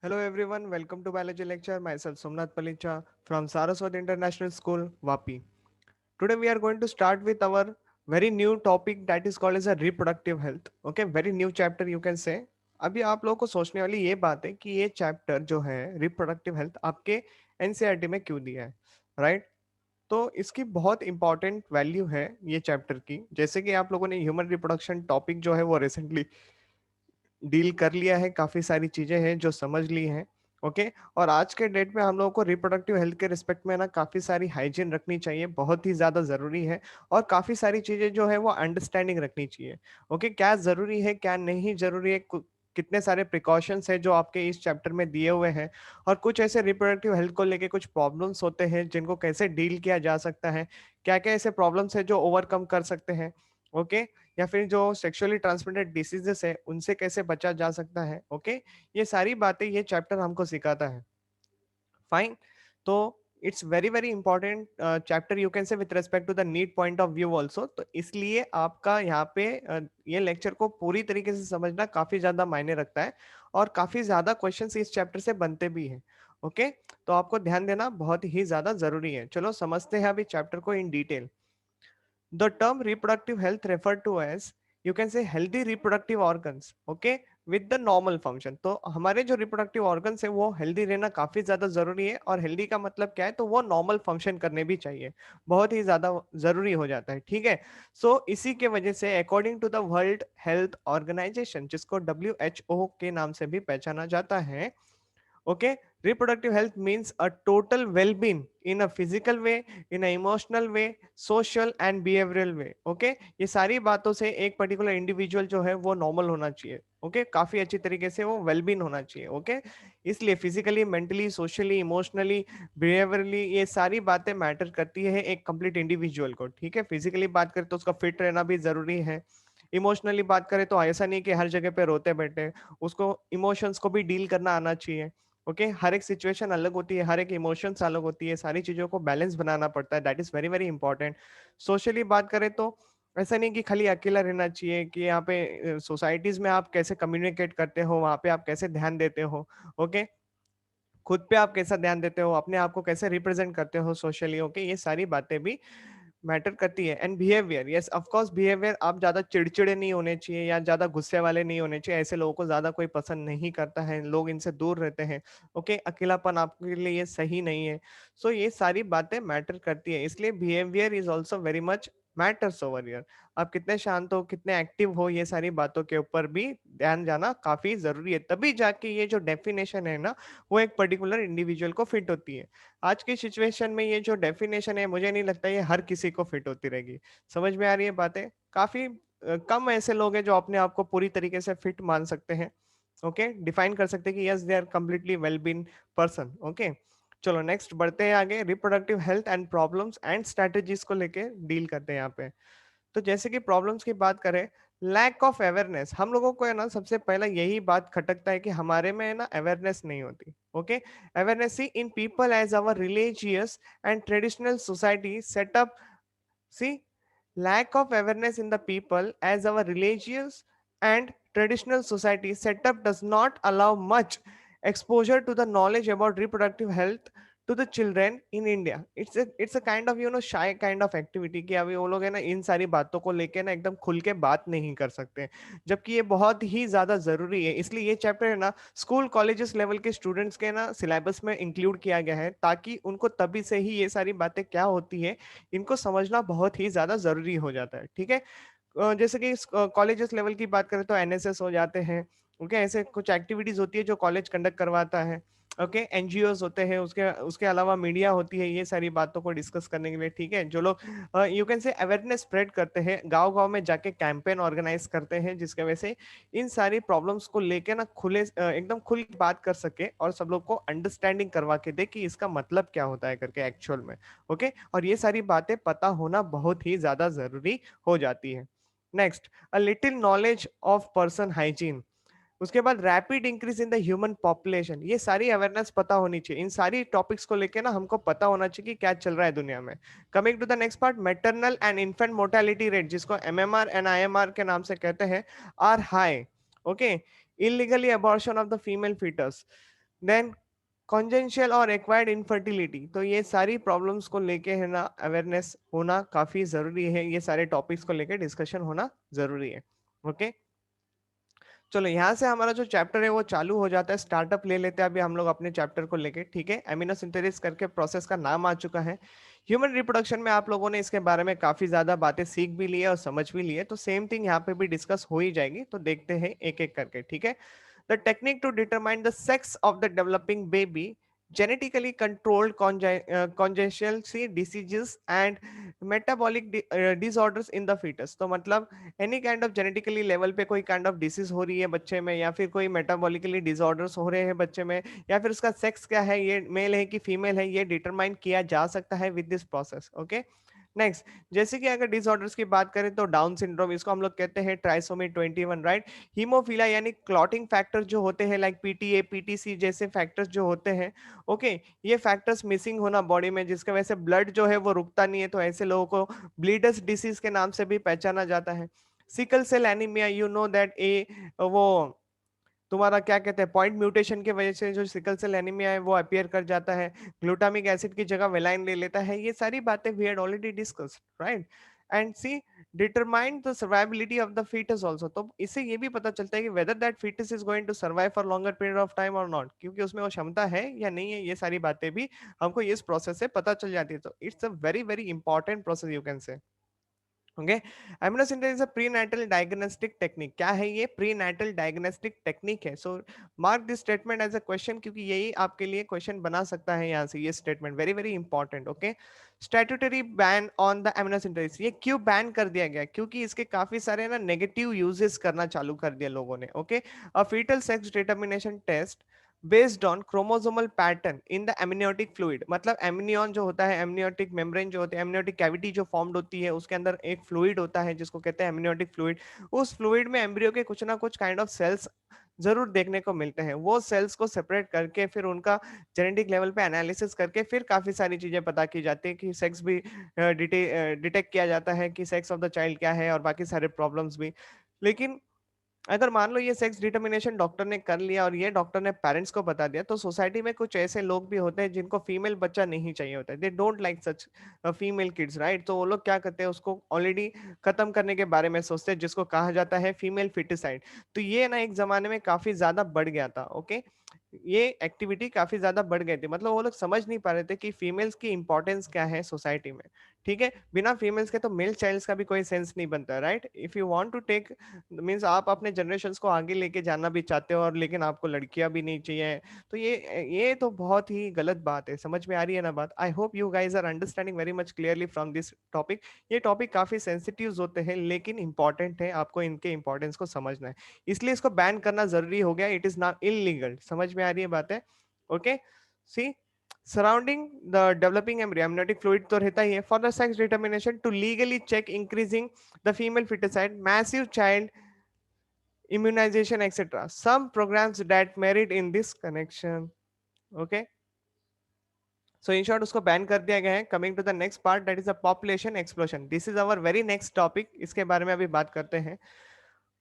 Hello everyone, welcome to biology lecture. Myself Somnath Palicha from Saraswat International School, Vapi. Today we are going to start with our very new topic that is called as a reproductive health. Okay, very new chapter you can say. अभी आप लोगों को सोचने वाली ये बात है कि ये चैप्टर जो है रिप्रोडक्टिव हेल्थ आपके एनसीईआरटी में क्यों दिया है, राइट? तो इसकी बहुत इंपॉर्टेंट वैल्यू है ये चैप्टर की। जैसे कि आप लोगों ने ह्यूमन रिप्रोडक्शन टॉपिक जो है वो रिसेंटली डील कर लिया है, काफी सारी चीजें हैं जो समझ ली हैं। ओके, और आज के डेट में हम लोगों को रिप्रोडक्टिव हेल्थ के रिस्पेक्ट में ना काफी सारी हाइजीन रखनी चाहिए, बहुत ही ज्यादा जरूरी है। और काफी सारी चीजें जो है वो अंडरस्टैंडिंग रखनी चाहिए। ओके, क्या जरूरी है क्या नहीं जरूरी है, कितने सारे प्रिकॉशंस है जो आपके इस चैप्टर में दिए हुए हैं, और कुछ ऐसे रिप्रोडक्टिव हेल्थ को लेके कुछ प्रॉब्लम्स होते हैं जिनको कैसे डील किया जा सकता है, क्या क्या ऐसे प्रॉब्लम्स है जो ओवरकम कर सकते हैं। ओके, या फिर जो सेक्सुअली ट्रांसमिटेड डिसीजेस है उनसे कैसे बचा जा सकता है। ओके, ये सारी बातें ये चैप्टर हमको सिखाता है। फाइन, तो it's very very important chapter you can say with respect to the need point of view also. तो इसलिए आपका यहाँ पे ये लेक्चर को पूरी तरीके से समझना काफी ज्यादा मायने रखता है, और काफी ज्यादा क्वेश्चंस इस चैप्टर से बनते भी हैं। ओके, तो आपको ध्यान देना बहुत ही ज्यादा जरूरी है। चलो समझते हैं अभी चैप्टर को in detail. The term reproductive health referred to as, you can say, healthy reproductive organs, okay, with the normal function। तो हमारे जो रिप्रोडक्टिव ऑर्गन्स है वो हेल्दी रहना काफी ज्यादा जरूरी है, और हेल्दी का मतलब क्या है, तो वो नॉर्मल फंक्शन करने भी चाहिए, बहुत ही ज्यादा जरूरी हो जाता है। ठीक है, सो इसी के वजह से according to the World Health Organization, जिसको WHO के नाम से भी पहचाना जाता है, okay, reproductive health means a total well-being in a physical way, in a emotional way, social and behavioral way। okay, ये सारी बातों से एक पर्टिकुलर इंडिविजुअल जो है वो नॉर्मल होना चाहिए। ओके, काफी अच्छी तरीके से वो वेलबीन होना चाहिए। ओके, इसलिए physically, mentally, socially, emotionally, behaviourally ये सारी बातें मैटर करती है एक कंप्लीट इंडिविजुअल को। ठीक है, फिजिकली बात करें तो उसका फिट रहना भी जरूरी है। इमोशनली बात करें तो ऐसा नहीं कि हर जगह पे रोते बैठे, उसको इमोशंस को भी डील करना आना चाहिए। ओके, हर एक सिचुएशन अलग होती है, हर एक इमोशंस अलग होती है, सारी चीजों को बैलेंस बनाना पड़ता है, that is very very important. Socially बात करें तो ऐसा नहीं कि खाली अकेला रहना चाहिए, कि यहाँ पे सोसाइटीज में आप कैसे कम्युनिकेट करते हो, वहां पे आप कैसे ध्यान देते हो। ओके, खुद पे आप कैसा ध्यान देते हो, अपने आप को कैसे रिप्रेजेंट करते हो सोशली। ओके, ये सारी बातें भी मैटर करती है। And behaviour, yes of course behaviour, आप ज्यादा चिड़चिड़े नहीं होने चाहिए या ज्यादा गुस्से वाले नहीं होने चाहिए, ऐसे लोगों को ज्यादा कोई पसंद नहीं करता है, लोग इनसे दूर रहते हैं। ओके, अकेलापन आपके लिए ये सही नहीं है। सो ये सारी बातें मैटर करती है, इसलिए behaviour is also very much matters over here. आप कितने शांत हो, कितने एक्टिव हो, ये सारी बातों के ऊपर भी ध्यान जाना काफी जरूरी है, तभी जाके ये जो डेफिनेशन है ना वो एक पर्टिकुलर इंडिविजुअल को फिट होती है। आज की सिचुएशन में ये जो डेफिनेशन है मुझे नहीं लगता ये हर किसी को फिट होती रहेगी। समझ में आ रही है बातें? काफी कम ऐसे लोग हैं जो अपने आप को पूरी तरीके से फिट मान सकते हैं। ओके, डिफाइन कर सकते हैं कि yes they are completely well being person. Okay, चलो नेक्स्ट बढ़ते हैं आगे, reproductive health and problems and strategies को लेके डील करते हैं यहाँ पे। तो जैसे कि प्रॉब्लम्स की बात करें, लैक ऑफ अवेयरनेस, हम लोगों को है ना सबसे पहला यही बात खटकता है कि हमारे में है ना अवेयरनेस नहीं होती। Okay, awareness see in people as our religious and traditional society setup, see, lack of awareness in the people as our religious and traditional society setup does not allow much exposure to the knowledge about reproductive health to the children in India। It's a kind of shy kind of activity कि अभी वो लोग है ना इन सारी बातों को लेके ना एकदम खुल के बात नहीं कर सकते, जबकि ये बहुत ही ज्यादा जरूरी है। इसलिए ये चैप्टर है ना स्कूल कॉलेजेस लेवल के स्टूडेंट्स के ना सिलेबस में इंक्लूड किया गया है, ताकि उनको तभी से ही ये सारी बातें क्या होती है इनको समझना बहुत ही ज्यादा जरूरी हो जाता है। ठीक है, जैसे कि कॉलेजेस लेवल की बात करें तो एनएसएस हो जाते हैं। ओके, ऐसे कुछ एक्टिविटीज होती है जो कॉलेज कंडक्ट करवाता है। ओके, एनजीओज होते हैं, उसके उसके अलावा मीडिया होती है ये सारी बातों को डिस्कस करने के लिए। ठीक है, जो लोग यू कैन से अवेयरनेस स्प्रेड करते हैं, गांव गांव में जाके कैंपेन ऑर्गेनाइज करते हैं, जिसके वजह से इन सारी प्रॉब्लम्स को लेके ना खुले एकदम खुल के बात कर सके, और सब लोग को अंडरस्टैंडिंग करवा के दे कि इसका मतलब क्या होता है करके एक्चुअल में। ओके, और ये सारी बातें पता होना बहुत ही ज्यादा जरूरी हो जाती है। Next, a little knowledge of person hygiene. उसके बाद rapid increase in the human population, ये सारी अवेयरनेस पता होनी चाहिए, इन सारी टॉपिक्स को लेके ना हमको पता होना चाहिए कि क्या चल रहा है दुनिया में। Coming to the next part, maternal and infant mortality rate, जिसको एमएमआर एंड आईएमआर के नाम से कहते हैं, are high. Okay, illegally abortion of the female foetus, then congenital और एक्वायर्ड इनफर्टिलिटी, तो ये सारी प्रॉब्लम्स को लेके है ना अवेयरनेस होना काफी जरूरी है, ये सारे टॉपिक्स को लेके डिस्कशन होना जरूरी है। ओके, चलो यहाँ से हमारा जो चैप्टर है वो चालू हो जाता है, स्टार्टअप ले लेते हैं अभी हम लोग अपने चैप्टर को लेके। ठीक है, एमिनो सिंथेसिस करके प्रोसेस का नाम आ चुका है। ह्यूमन रिप्रोडक्शन में आप लोगों ने इसके बारे में काफी ज्यादा बातें सीख भी ली है और समझ भी ली है, तो सेम थिंग यहाँ पे भी डिस्कस हो ही जाएगी, तो देखते हैं एक एक करके। ठीक है, the technique to determine the sex of the developing baby, genetically controlled congenital diseases and metabolic disorders in the fetus। तो मतलब any kind of genetically level पे कोई काइंड ऑफ डिसीज हो रही है बच्चे में, या फिर कोई मेटाबॉलिकली डिसऑर्डर्स हो रहे हैं बच्चे में, या फिर उसका सेक्स क्या है, ये मेल है कि फीमेल है, ये डिटरमाइन किया जा सकता है with this process. Okay, next, जैसे कि अगर डिसऑर्डर्स की बात करें तो डाउन सिंड्रोम, इसको हम लोग कहते हैं ट्राइसोमी 21, राइट। हीमोफीलिया यानी क्लॉटिंग फैक्टर जो होते हैं लाइक पीटीए पीटीसी जैसे फैक्टर्स जो होते हैं, ओके, ये फैक्टर्स मिसिंग होना बॉडी में, जिसकी वजह से ब्लड जो है वो रुकता नहीं है, तो ऐसे लोगों को ब्लीडर्स डिसीज के नाम से भी पहचाना जाता है। Sickle cell anaemia, you know that a वो तुम्हारा क्या कहते हैं पॉइंट म्यूटेशन की वजह से जो सिकल सेल एनीमिया है वो अपीयर कर जाता है, ग्लूटामिक एसिड की जगह वेलाइन ले लेता है, ये सारी बातें we had already discussed, right. And see, determine the survivability of the foetus also, तो इससे ये भी पता चलता है कि whether that foetus is going to survive for longer period of time और नॉट, क्योंकि उसमें वो क्षमता है या नहीं है, ये सारी बातें भी हमको इस प्रोसेस से पता चल जाती है, तो it's a very very important process you can say. Okay, amniocentesis a prenatal diagnostic technique, क्या है ये? प्रीनैटल डायग्नोस्टिक टेक्निक है। So mark this statement as a question, क्योंकि यही आपके लिए क्वेश्चन बना सकता है यहाँ से, ये statement very very important. Okay, statutory ban on the amniocentesis, ये क्यों बैन कर दिया गया? क्योंकि इसके काफी सारे ना नेगेटिव यूजेस करना चालू कर दिया लोगों ने। Okay, a foetal sex determination test based on chromosomal pattern in the amniotic fluid, मतलब एमनियन जो होता है, एमनियोटिक मेम्ब्रेन जो होती है, एमनियोटिक कैविटी जो फॉर्म्ड होती है, उसके अंदर एक फ्लूइड होता है जिसको कहते हैं एमनियोटिक फ्लूइड। उस फ्लूइड में एम्ब्रियो के कुछ ना कुछ काइंड ऑफ सेल्स जरूर देखने को मिलते हैं, वो सेल्स को सेपरेट करके फिर उनका जेनेटिक लेवल पे एनालिसिस करके फिर काफी सारी चीजें पता की जाती है, कि सेक्स भी डिटेक्ट किया जाता है कि सेक्स ऑफ द चाइल्ड क्या है, और बाकी सारे प्रॉब्लम्स भी। लेकिन अगर मान लो ये सेक्स डिटर्मिनेशन डॉक्टर ने कर लिया और ये डॉक्टर ने पेरेंट्स को बता दिया, तो सोसाइटी में कुछ ऐसे लोग भी होते हैं जिनको फीमेल बच्चा नहीं चाहिए होता है, they don't like such female kids, right. तो वो लोग क्या करते हैं, उसको ऑलरेडी खत्म करने के बारे में सोचते हैं, जिसको कहा जाता है फीमेल फिटिसाइड। तो ये ना एक जमाने में काफी ज्यादा बढ़ गया था। ओके, ये एक्टिविटी काफी ज्यादा बढ़ गई थी, मतलब वो लोग समझ नहीं पा रहे थे कि फीमेल्स की इंपॉर्टेंस क्या है सोसाइटी में। ठीक है, बिना फीमेल्स के तो मेल चाइल्ड्स का भी कोई सेंस नहीं बनता, right. If you want to take means आप अपने जनरेशन को आगे लेके जाना भी चाहते हो, और लेकिन आपको लड़कियां भी नहीं चाहिए, तो ये तो बहुत ही गलत बात है। समझ में आ रही है ना बात? I hope you guys are understanding very much clearly from this topic. ये टॉपिक काफी सेंसिटिव होते हैं लेकिन इंपॉर्टेंट है, आपको इनके इंपॉर्टेंस को समझना है, इसलिए इसको बैन करना जरूरी हो गया। It is not illegal. समझ में आ रही है बातें? Okay, see, surrounding the developing embryo amniotic fluid तो रहता ही है, for the sex determination to legally check increasing the female feticide, massive child immunization, etc. Some programs that merit in this connection. Okay. So in short, उसको ban कर दिया गया है। Coming to the next part, that is a population explosion. This is our very next topic. इसके बारे में अभी बात करते हैं।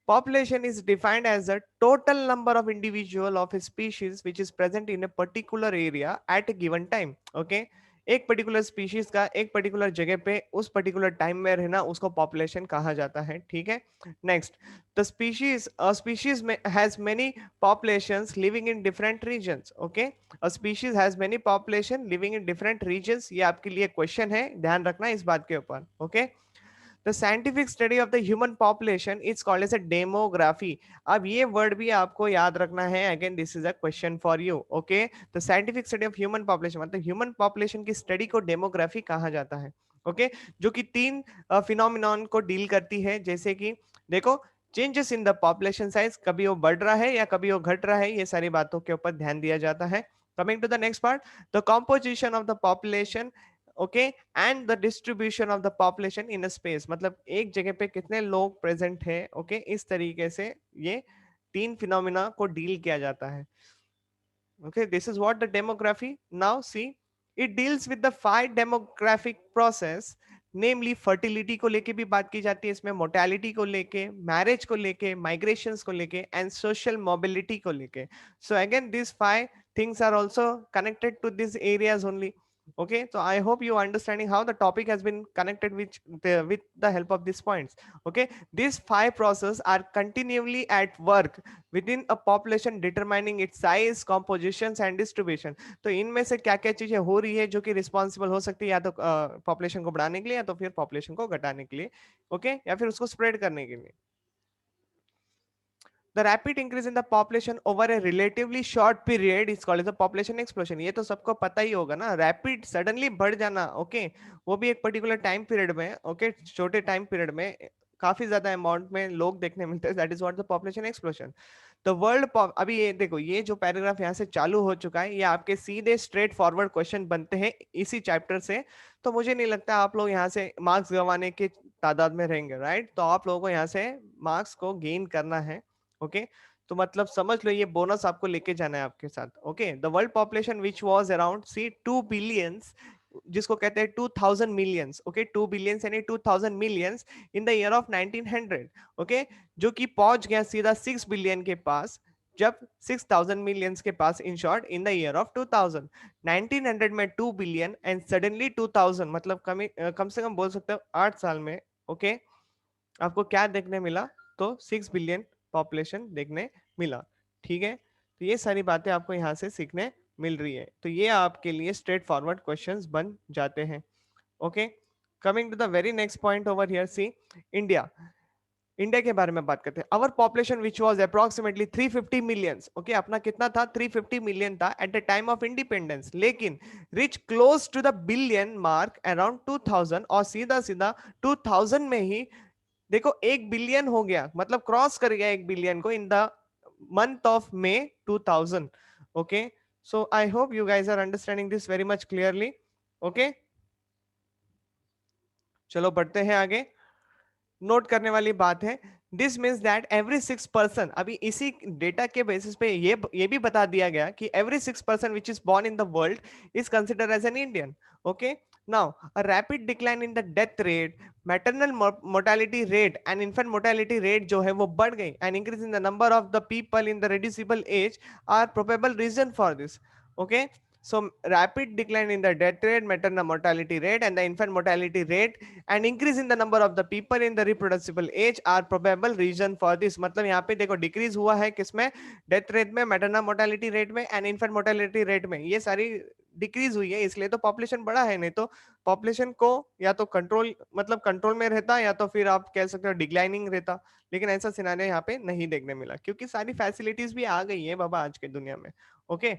Population is defined as the total number of individual of a species which is present in a particular area at a given time. Okay, एक particular species का एक पर्टिकुलर जगह पे उस पर्टिकुलर टाइम में रहना उसको पॉपुलेशन कहा जाता है। ठीक है, next, the species species has many populations living in different regions. Okay, a species has many population living in different regions, ये आपके लिए क्वेश्चन है, ध्यान रखना इस बात के ऊपर। Okay, the scientific study of the human population is called as a demography. अब ये वर्ड भी आपको याद रखना है, again this is a question for you. Okay, the scientific study of human population, मतलब ह्यूमन पॉपुलेशन की स्टडी को डेमोग्राफी कहा जाता है। ओके, जो कि तीन फिनोमिनॉन को डील करती है, जैसे कि देखो, changes in the population size, कभी वो बढ़ रहा है या कभी वो घट रहा है, ये सारी बातों के ऊपर ध्यान दिया जाता है। Coming to the next part, the composition of the population, okay, and the distribution of the population in space, मतलब एक जगह पे कितने लोग प्रेजेंट हैं। ओके, इस तरीके से ये तीन फिनोमिना को डील किया जाता है। Okay, this is what the demography. Now see, it deals with the five demographic process namely fertility को लेके भी बात की जाती है इसमें, मोर्टेलिटी को लेके, मैरिज को लेके, माइग्रेशंस को लेके एंड सोशल मोबिलिटी को लेके. So again this 5 things are also connected to these areas only. Okay, so I hope you understanding how the topic has been connected with the help of these points. Okay, these 5 processes are continually at work within a population determining its size, compositions and distribution. तो इनमें से क्या क्या चीजें हो रही है जो कि रिस्पॉन्सिबल हो सकती है या तो पॉपुलेशन को बढ़ाने के लिए या तो फिर पॉपुलेशन को घटाने के लिए. ओके, या फिर उसको स्प्रेड करने के लिए. The rapid increase in the population over a relatively short period is called as a population explosion. ये तो सबको पता ही होगा ना, रैपिड सडनली बढ़ जाना. ओके, वो भी एक पर्टिकुलर टाइम पीरियड में. ओके, छोटे टाइम पीरियड में काफी ज्यादा अमाउंट में लोग देखने मिलते हैं. That is what the population explosion. The world, अभी ये देखो, ये जो पैराग्राफ यहाँ से चालू हो चुका है, ये आपके सीधे स्ट्रेट फॉरवर्ड क्वेश्चन बनते हैं इसी चैप्टर से. तो मुझे नहीं लगता आप लोग यहाँ से मार्क्स गंवाने के तादाद में रहेंगे, राइट. तो आप लोगों को यहाँ से मार्क्स को गेन करना है. ओके, तो मतलब समझ लो ये बोनस आपको लेके जाना है आपके साथ. Okay, the world population which was around see 2 billions, जिसको कहते हैं 2000 मिलियंस. ओके, 2 बिलियंस यानी 2000 millions in the year of 1900. Okay, जो कि पहुंच गया सीधा 6 बिलियन के पास जब 6000 मिलियंस के पास, in short in the year of 2000. 1900 में 2 बिलियन एंड सडनली 2000, मतलब कम से कम बोल सकते हो 8 साल में. ओके, आपको क्या देखने मिला? तो 6 बिलियन पॉपुलेशन देखने मिला. ठीक है, तो ये सारी बातें आपको यहाँ से सीखने मिल रही है. तो ये आपके लिए स्ट्रेट फॉरवर्ड क्वेश्चंस बन जाते हैं. Okay, coming to the very next point over here, see India. India के बारे में बात करते हैं. Our population which was approximately 350 millions. Okay, अपना कितना था? 350 मिलियन था at the time of independence, लेकिन reach close to the billion mark around 2000, और सीधा सीधा 2000 में ही देखो 1 बिलियन हो गया, मतलब क्रॉस कर गया 1 बिलियन को in the month of May 2000. Okay, so I hope you guys are understanding this very much clearly. Okay, चलो बढ़ते हैं आगे. नोट करने वाली बात है, this means that every 6 person, अभी इसी डेटा के बेसिस पे ये भी बता दिया गया कि every 6 person which is born in the world is considered as an Indian. Okay, now a rapid decline in the death rate, maternal mortality rate and infant mortality rate जो है वो बढ़ गई, and increase in the number of the people in the reducible age are probable reason for this. Okay, so rapid decline in the death rate, maternal mortality rate and the infant mortality rate and increase in the number of the people in the reproducible age are probable reason for this. मतलब यहाँ पे देखो decrease हुआ है किसमें? Death rate में, maternal mortality rate में and infant mortality rate में. ये सारी डिक्रीज हुई है, इसलिए तो पॉपुलेशन बढ़ा है. नहीं तो पॉपुलेशन को या तो कंट्रोल, मतलब कंट्रोल में रहता, या तो फिर आप कह सकते हो डिक्लाइनिंग रहता. लेकिन ऐसा सिनारियो यहाँ पे नहीं देखने मिला, क्योंकि सारी फैसिलिटीज भी आ गई है बाबा आज के दुनिया में. ओके,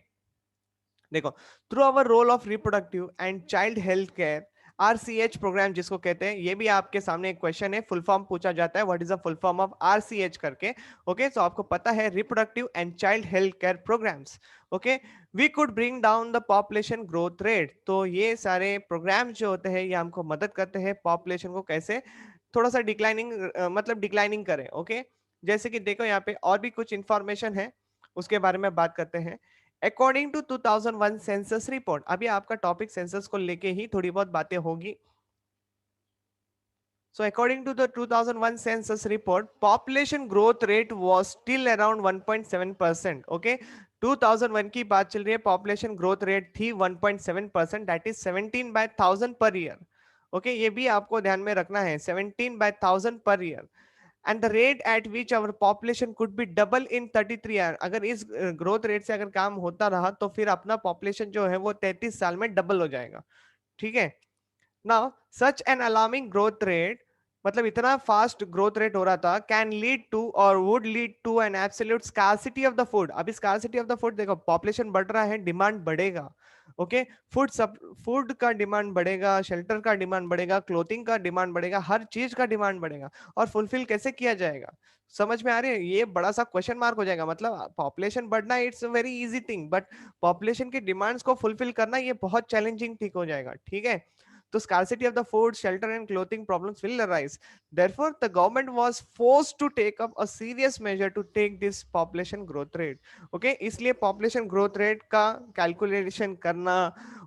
देखो, through our role of reproductive and child health care, RCH programme जिसको कहते हैं, ये भी आपके सामने एक क्वेश्चन है, फुल फॉर्म पूछा जाता है, what is the full form of RCH करके. ओके, सो आपको पता है reproductive and child health care programmes. Okay, we could bring down the population growth rate. तो ये सारे प्रोग्राम जो होते हैं ये हमको मदद करते हैं पॉपुलेशन को कैसे थोड़ा सा डिक्लाइनिंग, मतलब डिक्लाइनिंग करें. ओके, जैसे कि देखो यहाँ पे और भी कुछ इंफॉर्मेशन है, उसके बारे में बात करते हैं. अकॉर्डिंग टू 2001 सेंसस रिपोर्ट, अभी आपका टॉपिक सेंसस को लेके ही थोड़ी बहुत बातें होगी. So according to the 2001 census report, population growth rate was still around 1.7%. Okay, 2001 की बात चल रही है, population growth rate थी 1.7%, that is 17 by 1000 per year. Okay, ये भी आपको ध्यान में रखना है, 17 by 1000 per year. And the rate at which our population could be double in 33 years. अगर इस ग्रोथ रेट से अगर काम होता रहा तो फिर अपना पॉपुलेशन जो है वो 33 साल में डबल हो जाएगा. ठीक है, now such an alarming growth rate, मतलब इतना फास्ट ग्रोथ रेट हो रहा था, कैन लीड टू और would lead to an absolute scarcity of the food. अभी स्कार्सिटी ऑफ द फूड देखो, पॉपुलेशन बढ़ रहा है, डिमांड बढ़ेगा. ओके, फूड का डिमांड बढ़ेगा, शेल्टर का डिमांड बढ़ेगा, क्लोथिंग का डिमांड बढ़ेगा, हर चीज का डिमांड बढ़ेगा. और फुलफिल कैसे किया जाएगा? समझ में आ रही है? ये बड़ा सा क्वेश्चन मार्क हो जाएगा. मतलब पॉपुलेशन बढ़ना it's very easy thing, but population की डिमांड्स को फुलफिल करना ये बहुत चैलेंजिंग थिंग हो जाएगा. ठीक है, तो scarcity of the food, shelter and clothing problems will arise. Therefore, the government was forced to take up a serious measure to take this population growth rate. Okay, इसलिए population growth rate का calculation करना,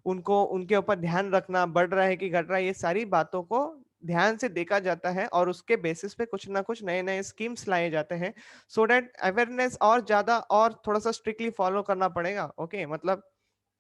उनको उनके ऊपर ध्यान रखना, बढ़ रहा है कि घट रहा है, ये सारी बातों को ध्यान से देखा जाता है और उसके बेसिस पे कुछ ना कुछ नए नए स्कीम्स लाए जाते हैं, सो दैट अवेयरनेस और ज्यादा और थोड़ा सा स्ट्रिक्टली फॉलो करना पड़ेगा. ओके, मतलब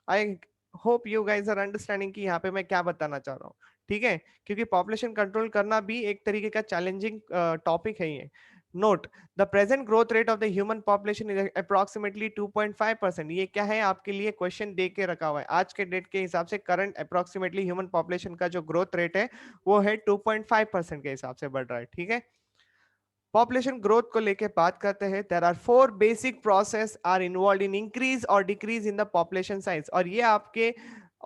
I hope you guys are understanding कि यहाँ पे मैं क्या बताना चाह रहा हूँ. ठीक है, क्योंकि पॉपुलेशन कंट्रोल करना भी एक तरीके का चैलेंजिंग टॉपिक है ये. Note, the present growth rate of the human population is approximately 2.5%. ये क्या है, आपके लिए क्वेश्चन दे के रखा हुआ है. आज के डेट के हिसाब से करंट अप्रोक्सीमेटली ह्यूमन पॉपुलेशन का जो ग्रोथ रेट है वो है 2.5% के हिसाब से बढ़ रहा है. ठीक है, पॉपुलेशन ग्रोथ को लेके बात करते हैं. There are 4 basic process are involve in increase और decrease in the population size. और ये आपके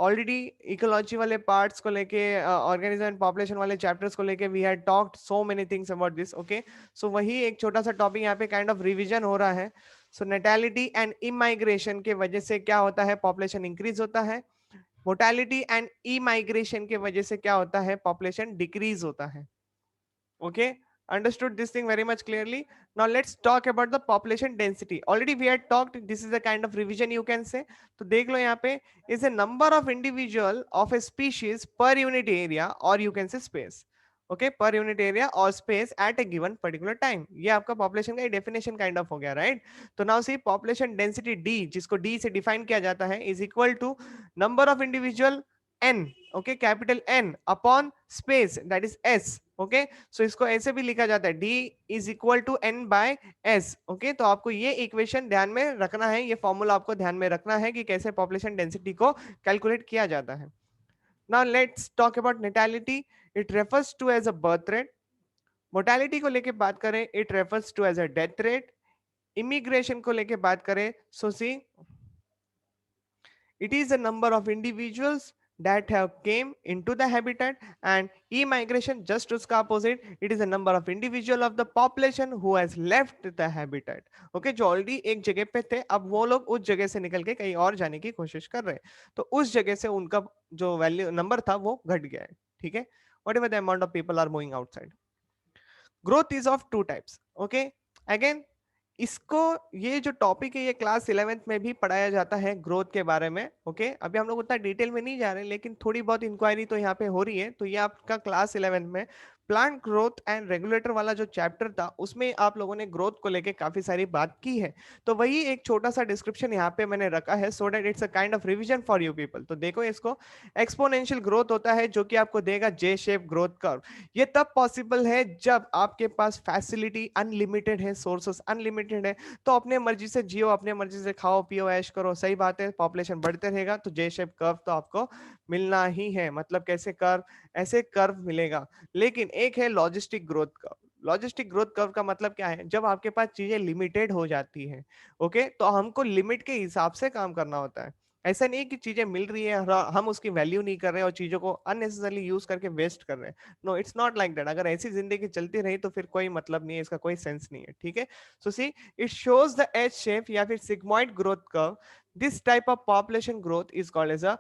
ऑलरेडी इकोलॉजी वाले पार्ट्स को लेके, ऑर्गेनिज्म एंड पॉपुलेशन वाले चैप्टर्स को लेके we had talked so many things about this. Okay, so वही एक छोटा सा टॉपिक यहाँ पे काइंड ऑफ रिवीजन हो रहा है. सो नेटैलिटी एंड इमाइग्रेशन के वजह से क्या होता है, पॉपुलेशन इंक्रीज होता है. मोर्टेलिटी एंड इमाइग्रेशन के वजह से क्या होता है, पॉपुलेशन डिक्रीज होता है. Okay, understood this thing very much clearly. Now let's talk about the population density. Already we had talked, this is a kind of revision you can say. तो देख लो यहाँ पे, is a number of individual of a species per unit area or you can say space. Okay, per unit area or space at a given particular time. ये आपका population का definition kind of हो गया, right? तो now see population density D, जिसको D से define किया जाता है, is equal to number of individual n, okay, capital N upon space, that is S. Okay, so इसको ऐसे भी लिखा जाता है, D is equal to N by S. okay, तो आपको ये इक्वेशन ध्यान में रखना है, ये फॉर्मूला आपको ध्यान में रखना है कि कैसे पॉपुलेशन डेंसिटी को कैलकुलेट किया जाता है. Now let's talk about natality. It refers to as a birth rate. Mortality को लेके बात करें, it refers to as a death rate. Immigration को लेके बात करें, so see, it is a number of individuals that have came into the habitat. And e-migration, just उसका opposite, it is a number of individual of the population who has left the habitat. okay, जो already एक जगह पे थे, अब वो लोग उस जगह से निकल के कहीं और जाने की कोशिश कर रहे हैं, तो उस जगह से उनका जो वैल्यू नंबर था वो घट गया है. ठीक है, whatever the amount of people are moving outside. Growth is of two types. okay, again, इसको, ये जो टॉपिक है ये क्लास 11th में भी पढ़ाया जाता है ग्रोथ के बारे में. ओके, अभी हम लोग उतना डिटेल में नहीं जा रहे, लेकिन थोड़ी बहुत इंक्वायरी तो यहाँ पे हो रही है. तो ये आपका क्लास 11th में प्लांट ग्रोथ एंड रेगुलेटर वाला जो चैप्टर था, उसमें आप लोगों ने ग्रोथ को लेके काफी सारी बात की है. तो वही एक छोटा सा डिस्क्रिप्शन यहाँ पे मैंने रखा है, so that it's a kind of revision for you people. तो देखो इसको, एक्सपोनेंशियल ग्रोथ होता है जो कि आपको देगा जे शेप ग्रोथ कर्व. ये तब पॉसिबल है जब आपके पास फैसिलिटी अनलिमिटेड है, सोर्सेस अनलिमिटेड है, तो अपने मर्जी से जियो, अपने मर्जी से खाओ पियो ऐश करो. सही बात है, पॉपुलेशन बढ़ते रहेगा तो जे शेप कर्व तो आपको मिलना ही है. मतलब कैसे कर्व, ऐसे कर्व मिलेगा. लेकिन एक है logistic growth curve. Logistic growth curve का मतलब क्या है, जब आपके पास चीजें लिमिटेड हो जाती है, ओके, तो हमको लिमिट के हिसाब से काम करना होता है. ऐसा नहीं कि चीजें मिल रही है और हम उसकी वैल्यू नहीं कर रहे हैं और चीजों को अननेसेसरली यूज करके वेस्ट कर रहे हैं. No, it's not like that. अगर ऐसी जिंदगी चलती रही तो फिर कोई मतलब नहीं है, इसका कोई सेंस नहीं है. ठीक है, so see, it shows the H shape या फिर sigmoid growth curve. This type of population growth is called as a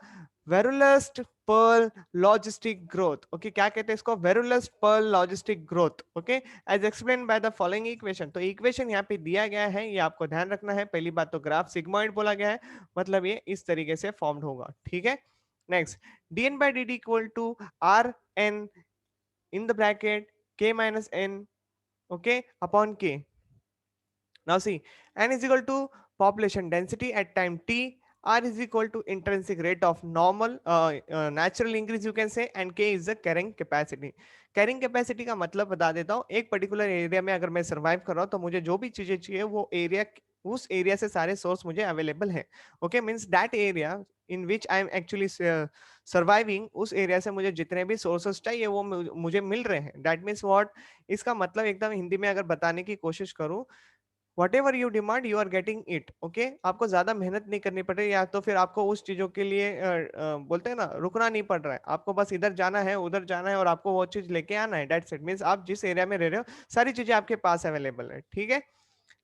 Verhulst Pearl logistic growth. Okay, क्या कहते हैं इसको, Verhulst Pearl logistic growth. Okay, as explain by the following equation. तो equation यहाँ पे दिया गया है, ये आपको ध्यान रखना है. पहली बात तो ग्राफ सिग्मॉइड बोला गया है, मतलब ये इस तरीके से फॉर्म्ड होगा. ठीक है, next, dn by dt equal to R N in the bracket k minus n, okay, upon k. Now see, n is equal to population density at time t, r is equal to intrinsic rate of normal natural increase you can say, and k is the carrying capacity. Carrying capacity का मतलब बता देता हूँ, एक particular area में अगर मैं survive कर रहा हूँ तो मुझे जो भी चीजें चाहिए वो एरिया, उस एरिया से सारे सोर्स मुझे अवेलेबल है. Okay, means that area in which I am actually surviving, उस एरिया से मुझे जितने भी सोर्सेस चाहिए वो मुझे मिल रहे हैं. दैट मीन्स व्हाट, इसका मतलब एकदम हिंदी में अगर बताने की कोशिश करूँ, whatever you demand you are getting it. Okay, आपको ज्यादा मेहनत नहीं करनी पड़ रही, या तो फिर आपको उस चीजों के लिए बोलते हैं ना, रुकना नहीं पड़ रहा है. आपको बस इधर जाना है, उधर जाना है और आपको वो चीज लेके आना है. That's it. मींस आप जिस एरिया में रह रहे हो सारी चीजें आपके पास अवेलेबल है. ठीक है,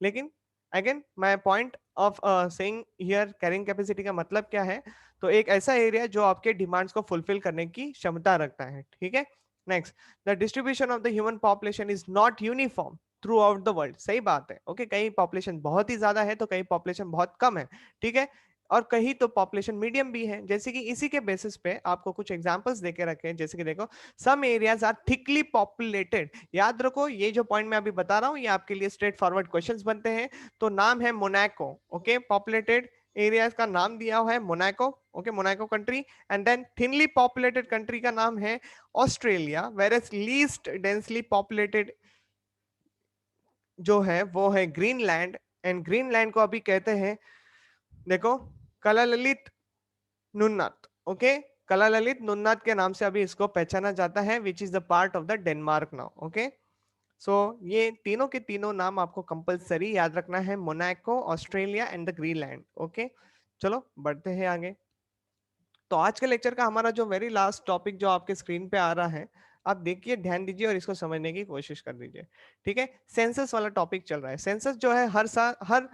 लेकिन again my point of saying here carrying capacity का मतलब क्या है, तो एक ऐसा एरिया जो आपके डिमांड्स को फुलफिल करने की क्षमता रखता है, ठीक है। Next, the distribution of the human population is not uniform through out the world, सही बात है, ओके। कहीं पॉपुलेशन बहुत ही ज्यादा है तो कहीं पॉपुलेशन बहुत कम है, ठीक है। और कहीं तो पॉपुलेशन मीडियम भी है, जैसे कि इसी के बेसिस पे आपको कुछ एग्जांपल्स देके रखे हैं, जैसे कि देखो, some areas are thickly populated. याद रखो ये जो पॉइंट मैं अभी बता रहा हूँ ये आपके लिए स्ट्रेट फॉरवर्ड क्वेश्चंस बनते हैं। तो नाम है मोनाको, ओके, पॉपुलेटेड एरियाज का नाम दिया हुआ है Monaco, okay, Monaco country. And then thinly populated country का नाम है Australia, where as least densely populated जो है वो है ग्रीनलैंड। एंड ग्रीनलैंड को अभी कहते हैं, देखो, कलाललित नुन्नाथ, ओके, कलाललित नुन्नाथ के नाम से अभी इसको पहचाना जाता है, which is the part of the Denmark now, okay. So ये तीनों के तीनों नाम आपको कंपलसरी याद रखना है, Monaco, Australia and the Greenland, okay. चलो बढ़ते हैं आगे। तो आज के लेक्चर का हमारा जो वेरी लास्ट टॉपिक जो आपके स्क्रीन पे आ रहा है, आप देखिए, ध्यान दीजिए और इसको समझने की कोशिश कर दीजिए, ठीक है। सेंसस वाला टॉपिक चल रहा है। सेंसस जो है हर साल,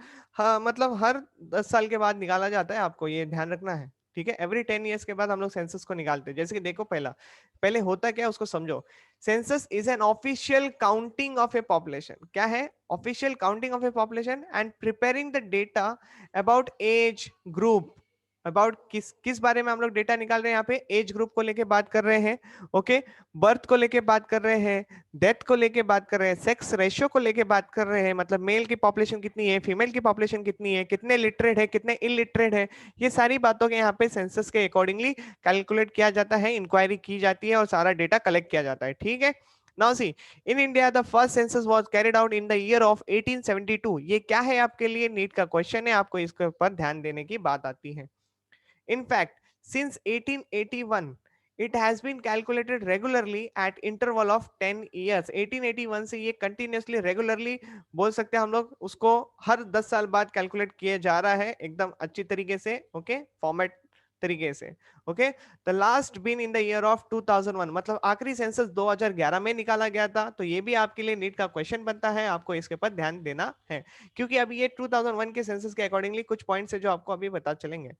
मतलब हर 10 साल के बाद निकाला जाता है, आपको ये ध्यान रखना है, ठीक है। एवरी 10 ईयर्स के बाद हम लोग सेंसस को निकालते हैं। जैसे कि देखो, पहले होता क्या है उसको समझो। Census is an official counting of A population. क्या है? Official counting of A population and preparing the data about age group. About किस किस बारे में हम लोग डेटा निकाल रहे हैं? यहाँ पे एज ग्रुप को लेके बात कर रहे हैं, ओके, बर्थ को लेके बात कर रहे हैं, डेथ को लेके बात कर रहे हैं, सेक्स रेशियो को लेके बात कर रहे हैं, मतलब मेल की पॉपुलेशन कितनी है, फीमेल की पॉपुलेशन कितनी है, कितने लिटरेट है, कितने इलिटरेट है, ये सारी बातों के यहाँ पे सेंसस के अकॉर्डिंगली कैलकुलेट किया जाता है, इंक्वायरी की जाती है और सारा डेटा कलेक्ट किया जाता है, ठीक है। Now see, in India the first census was carried out in the year of 1872। ये क्या है आपके लिए नीट का क्वेश्चन है, आपको इसके ऊपर ध्यान देने की बात आती है। In fact, since 1881, it has been calculated regularly at interval of 10 years। 1881 से ये continuously regularly बोल सकते हैं हम लोग उसको, हर 10 साल बाद कैलकुलेट किए जा रहा है एकदम अच्छी तरीके से, ओके, फॉर्मेट तरीके से, okay. The last been in the year of 2001, मतलब आखिरी सेंसस 2011 में निकाला गया था। तो ये भी आपके लिए नीट का क्वेश्चन बनता है, आपको इसके ऊपर ध्यान देना है, क्योंकि अभी ये 2001 के सेंसस के अकॉर्डिंगली कुछ पॉइंट्स है जो आपको अभी पता चलेंगे।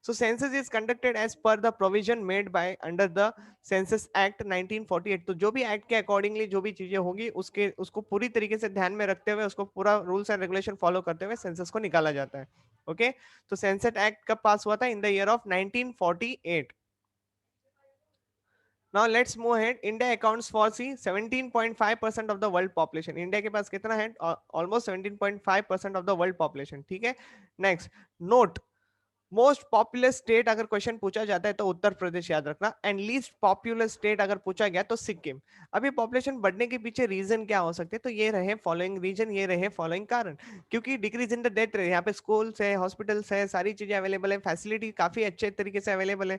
So census is conducted as per the provision made by under the Census Act 1948। तो जो भी एक्ट के अकॉर्डिंगली जो भी चीजें होगी उसके उसको पूरी तरीके से ध्यान में रखते हुए, उसको पूरा रूल्स एंड रेगुलेशन फॉलो करते हुए सेंसस को निकाला जाता है, ओके। तो सेंसस एक्ट कब पास हुआ था? इन the year of 1948। Now let's move ahead। India accounts for see 17.5% of the world population। India के पास कितना है? Almost 17.5% of the world population, ठीक है। Next, note, most populous state अगर क्वेश्चन पूछा जाता है तो उत्तर प्रदेश याद रखना, एंड लीस्ट पॉपुलस स्टेट अगर पूछा गया तो सिक्किम। अभी पॉपुलेशन बढ़ने के पीछे रीजन क्या हो सकते हैं? तो ये रहे फॉलोइंग रीजन, ये रहे फॉलोइंग कारण। क्योंकि decrease in the death rate, यहाँ पे स्कूल्स है, हॉस्पिटल्स है, सारी चीजें अवेलेबल है, फैसिलिटी काफी अच्छे तरीके से अवेलेबल है।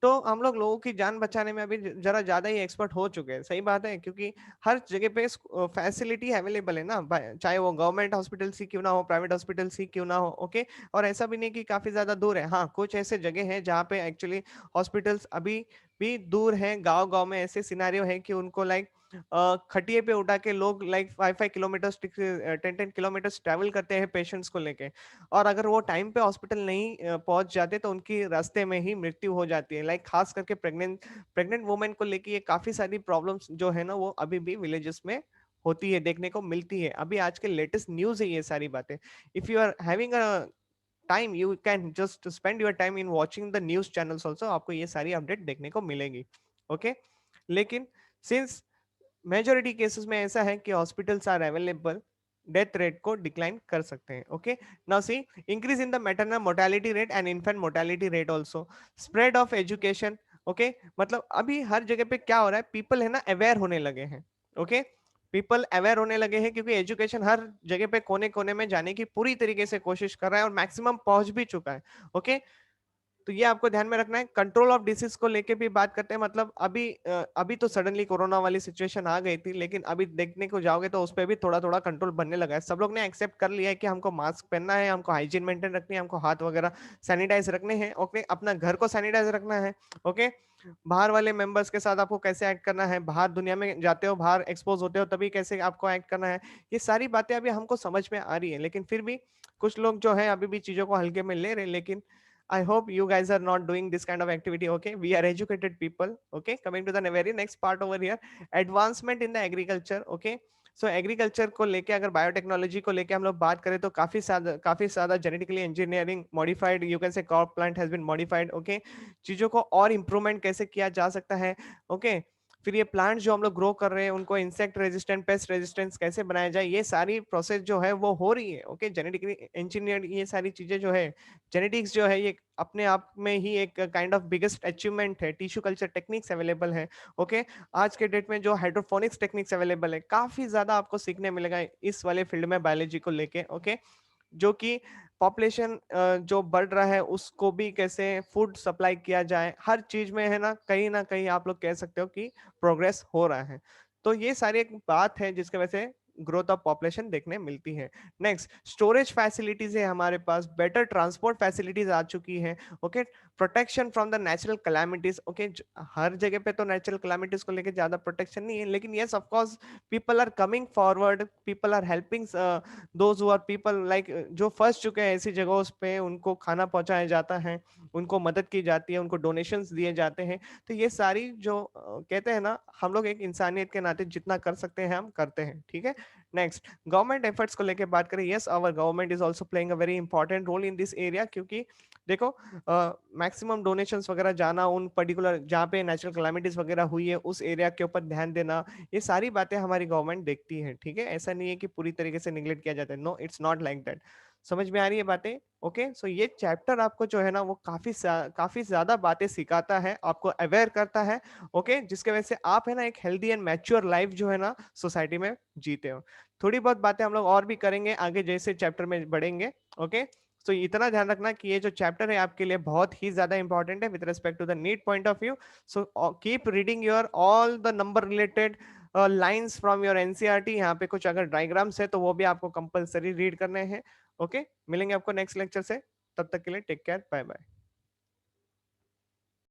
तो हम लोग लोगों की जान बचाने में अभी जरा ज्यादा ही एक्सपर्ट हो चुके हैं, सही बात है, क्योंकि हर जगह पे फैसिलिटी अवेलेबल है ना, चाहे वो गवर्नमेंट हॉस्पिटल ही क्यों ना हो, प्राइवेट हॉस्पिटल ही क्यों ना हो, ओके। और ऐसा भी नहीं कि काफी ज्यादा दूर है, हाँ, कुछ ऐसे जगह हैं जहाँ पे एक्चुअली हॉस्पिटल्स अभी भी दूर हैं। गांव गांव में ऐसे सिनारियो है कि उनको लाइक खटिए पे उठा के लोग लाइक 5-5 किलोमीटर 10-10 किलोमीटर ट्रैवल करते हैं पेशेंट्स को लेके। और अगर वो टाइम पे हॉस्पिटल नहीं पहुंच जाते तो उनकी रास्ते में ही मृत्यु हो जाती है। लाइक खास करके प्रेग्नेंट वुमेन को लेके ये काफी सारी प्रॉब्लम्स जो है ना वो अभी भी विलेजेस में होती है, देखने को मिलती है। अभी आज के लेटेस्ट न्यूज है ये सारी बातें। If you are having a time, you can just spend your time in watching the news channels also, आपको ये सारी अपडेट देखने को मिलेगी, ओके। लेकिन सिंस मेजोरिटी केसेस में ऐसा है कि hospitals are available, death rate को डिक्लाइन कर सकते हैं, okay. Now see, increase in the maternal mortality rate and infant mortality rate also, spread of education, okay. मतलब अभी हर जगह पे क्या हो रहा है, पीपल है ना अवेयर होने लगे हैं, ओके। पीपल अवेयर होने लगे हैं क्योंकि एजुकेशन हर जगह पे कोने कोने में जाने की पूरी तरीके से कोशिश कर रहा है और मैक्सिमम पहुंच भी चुका है, ओके। तो ये आपको ध्यान में रखना है। कंट्रोल ऑफ डिसीज को लेके भी बात करते हैं, मतलब अभी तो सडनली कोरोना वाली सिचुएशन आ गई थी, लेकिन अभी देखने को जाओगे तो उस पर भी थोड़ा थोड़ा कंट्रोल बनने लगा है। सब लोग ने एक्सेप्ट कर लिया है कि हमको मास्क पहनना है, हमको हाइजीन मेंटेन रखनी है, हमको हाथ वगैरह सैनिटाइज रखने हैं, ओके, अपना घर को सैनिटाइज रखना है, ओके। बाहर वाले मेंबर्स के साथ आपको कैसे एक्ट करना है, बाहर दुनिया में जाते हो, बाहर एक्सपोज होते हो, तभी कैसे आपको एक्ट करना है, ये सारी बातें अभी हमको समझ में आ रही है। लेकिन फिर भी कुछ लोग जो है अभी भी चीजों को हल्के में ले रहे हैं। लेकिन I hope you guys are not doing this kind of activity. Okay, we are educated people. Okay, coming to the very next part over here, advancement in the agriculture. Okay, so agriculture को लेके अगर biotechnology को लेके हम लोग बात करें तो काफी ज्यादा genetically engineering modified, you can say crop plant has been modified. Okay, चीजों को और इम्प्रूवमेंट कैसे किया जा सकता है। ओके, फिर ये प्लांट जो हम लोग ग्रो कर रहे हैं उनको इंसेक्ट रेजिस्टेंट, पेस्ट रेजिस्टेंस कैसे बनाया जाए, ये सारी प्रोसेस जो है वो हो रही है। ओके, जेनेटिकली इंजीनियर्ड ये सारी चीजें जो है, जेनेटिक्स जो है ये अपने आप में ही एक काइंड ऑफ बिगेस्ट अचीवमेंट है। टिश्यू कल्चर टेक्निक्स अवेलेबल है। ओके, आज के डेट में जो हाइड्रोफोनिक्स टेक्निक्स अवेलेबल है, काफी ज्यादा आपको सीखने मिलेगा इस वाले फील्ड में, बायोलॉजी को लेके। ओके, जो कि पॉपुलेशन जो बढ़ रहा है उसको भी कैसे फूड सप्लाई किया जाए, हर चीज में है ना कहीं आप लोग कह सकते हो कि प्रोग्रेस हो रहा है। तो ये सारी एक बात है जिसके वजह से ग्रोथ ऑफ पॉपुलेशन देखने मिलती है। नेक्स्ट, स्टोरेज फैसिलिटीज है हमारे पास, बेटर ट्रांसपोर्ट फैसिलिटीज आ चुकी है। Okay, protection from the natural calamities. Okay, हर जगह पे तो नेचुरल कैलामिटीज को लेके ज्यादा प्रोटेक्शन नहीं है, लेकिन yes of course people are coming forward, people are helping those who are people like, जो फंस चुके हैं ऐसी जगहों पे उनको खाना पहुंचाया जाता है, उनको मदद की जाती है, उनको डोनेशंस दिए जाते हैं। तो ये सारी जो कहते हैं ना, हम लोग एक इंसानियत के नाते जितना कर सकते हैं हम करते हैं। ठीक है, नेक्स्ट, गवर्नमेंट एफर्ट्स को लेके बात करें, yes our government is also playing a very important role in this area, क्योंकि देखो मैक्सिमम डोनेशंस वगैरह जाना उन पर्टिकुलर जहाँ पे नेचुरल कैलामिटीज वगैरह हुई है उस एरिया के ऊपर ध्यान देना, ये सारी बातें हमारी गवर्नमेंट देखती है। ठीक है, ऐसा नहीं है कि पूरी तरीके से निगलेक्ट किया जाता है, no it's not like that. समझ में आ रही है बातें। ओके, सो ये चैप्टर आपको जो है ना वो काफी ज्यादा बातें सिखाता है, आपको अवेयर करता है। ओके, जिसके वजह से आप है ना एक हेल्दी एंड मैच्योर लाइफ जो है ना सोसाइटी में जीते हो। थोड़ी बहुत बातें हम लोग और भी करेंगे आगे जैसे चैप्टर में बढ़ेंगे। ओके, तो इतना ध्यान रखना कि ये जो चैप्टर है आपके लिए बहुत ही ज्यादा इंपॉर्टेंट है with respect to the NEET point of view. So keep reading your all the number related lines from your NCERT. यहाँ पे कुछ अगर डायग्राम्स है तो वो भी आपको कंपलसरी रीड करने हैं। ओके, मिलेंगे आपको नेक्स्ट लेक्चर से, तब तक के लिए टेक केयर, बाय बाय।